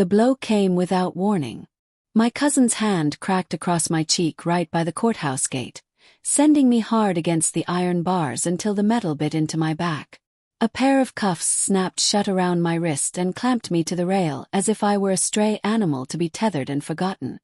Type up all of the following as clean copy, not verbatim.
The blow came without warning. My cousin's hand cracked across my cheek right by the courthouse gate, sending me hard against the iron bars until the metal bit into my back. A pair of cuffs snapped shut around my wrist and clamped me to the rail as if I were a stray animal to be tethered and forgotten.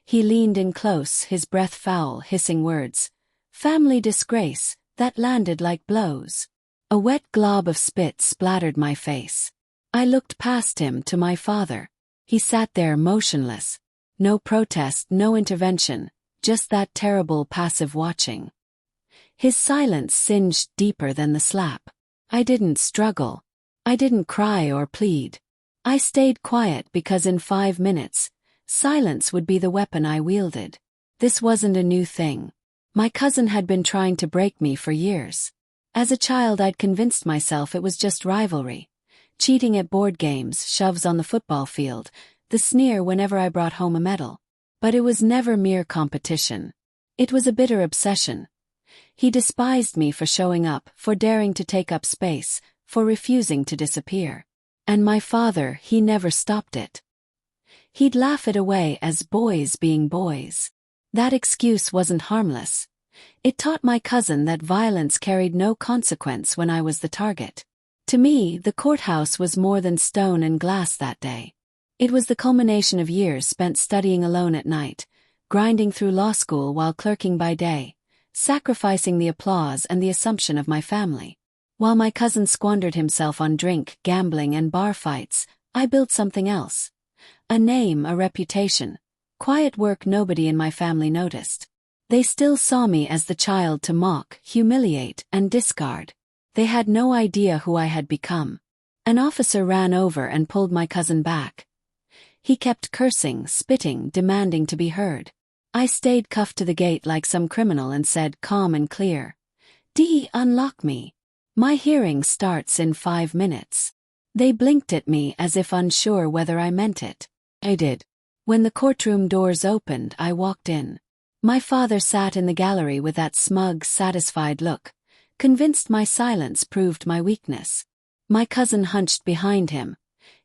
He leaned in close, his breath foul, hissing words. Family disgrace, that landed like blows. A wet glob of spit splattered my face. I looked past him to my father. He sat there motionless. No protest, no intervention, just that terrible passive watching. His silence singed deeper than the slap. I didn't struggle. I didn't cry or plead. I stayed quiet because in 5 minutes, silence would be the weapon I wielded. This wasn't a new thing. My cousin had been trying to break me for years. As a child, I'd convinced myself it was just rivalry. Cheating at board games, shoves on the football field, the sneer whenever I brought home a medal. But it was never mere competition. It was a bitter obsession. He despised me for showing up, for daring to take up space, for refusing to disappear. And my father, he never stopped it. He'd laugh it away as boys being boys. That excuse wasn't harmless. It taught my cousin that violence carried no consequence when I was the target. To me, the courthouse was more than stone and glass that day. It was the culmination of years spent studying alone at night, grinding through law school while clerking by day, sacrificing the applause and the assumption of my family. While my cousin squandered himself on drink, gambling, and bar fights, I built something else. A name, a reputation. Quiet work nobody in my family noticed. They still saw me as the child to mock, humiliate, and discard. They had no idea who I had become. An officer ran over and pulled my cousin back. He kept cursing, spitting, demanding to be heard. I stayed cuffed to the gate like some criminal and said, calm and clear, "D, unlock me. My hearing starts in 5 minutes." They blinked at me as if unsure whether I meant it. I did. When the courtroom doors opened, I walked in. My father sat in the gallery with that smug, satisfied look, convinced my silence proved my weakness. My cousin hunched behind him,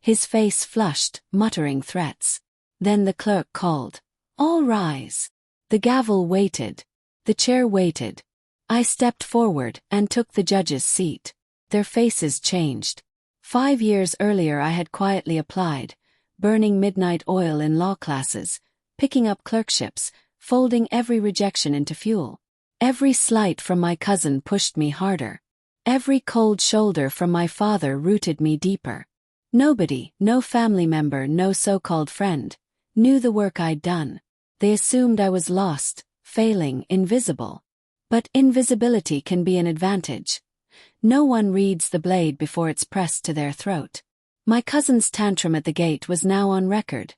his face flushed, muttering threats. Then the clerk called, "All rise." The gavel waited. The chair waited. I stepped forward and took the judge's seat. Their faces changed. 5 years earlier I had quietly applied, burning midnight oil in law classes, picking up clerkships, folding every rejection into fuel. Every slight from my cousin pushed me harder. Every cold shoulder from my father rooted me deeper. Nobody, no family member, no so-called friend, knew the work I'd done. They assumed I was lost, failing, invisible. But invisibility can be an advantage. No one reads the blade before it's pressed to their throat. My cousin's tantrum at the gate was now on record,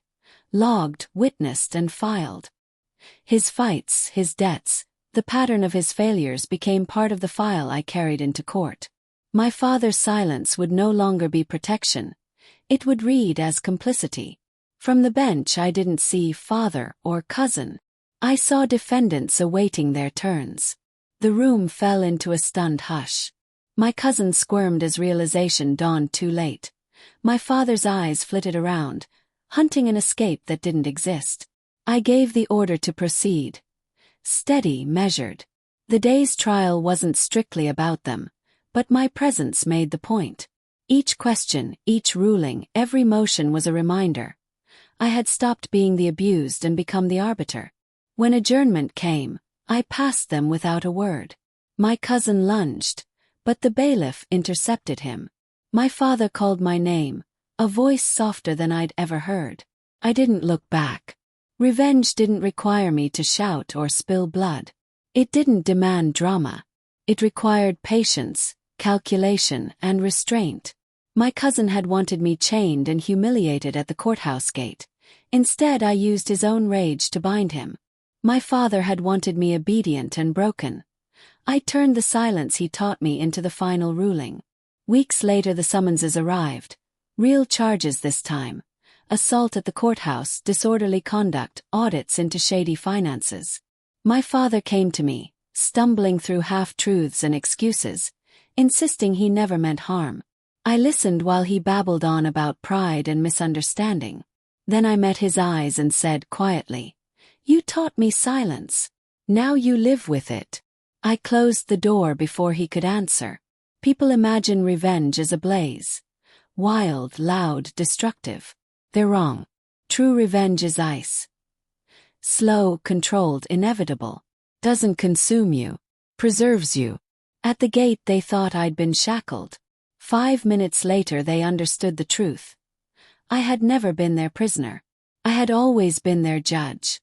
logged, witnessed, and filed. His fights, his debts, the pattern of his failures became part of the file I carried into court. My father's silence would no longer be protection. It would read as complicity. From the bench I didn't see father or cousin. I saw defendants awaiting their turns. The room fell into a stunned hush. My cousin squirmed as realization dawned too late. My father's eyes flitted around, hunting an escape that didn't exist. I gave the order to proceed. Steady, measured. The day's trial wasn't strictly about them, but my presence made the point. Each question, each ruling, every motion was a reminder. I had stopped being the abused and become the arbiter. When adjournment came, I passed them without a word. My cousin lunged, but the bailiff intercepted him. My father called my name, a voice softer than I'd ever heard. I didn't look back. Revenge didn't require me to shout or spill blood. It didn't demand drama. It required patience, calculation, and restraint. My cousin had wanted me chained and humiliated at the courthouse gate. Instead, I used his own rage to bind him. My father had wanted me obedient and broken. I turned the silence he taught me into the final ruling. Weeks later the summonses arrived. Real charges this time. Assault at the courthouse, disorderly conduct, audits into shady finances. My father came to me, stumbling through half-truths and excuses, insisting he never meant harm. I listened while he babbled on about pride and misunderstanding. Then I met his eyes and said quietly, "You taught me silence. Now you live with it." I closed the door before he could answer. People imagine revenge as a blaze. Wild, loud, destructive. They're wrong. True revenge is ice. Slow, controlled, inevitable. Doesn't consume you. Preserves you. At the gate they thought I'd been shackled. 5 minutes later they understood the truth. I had never been their prisoner. I had always been their judge.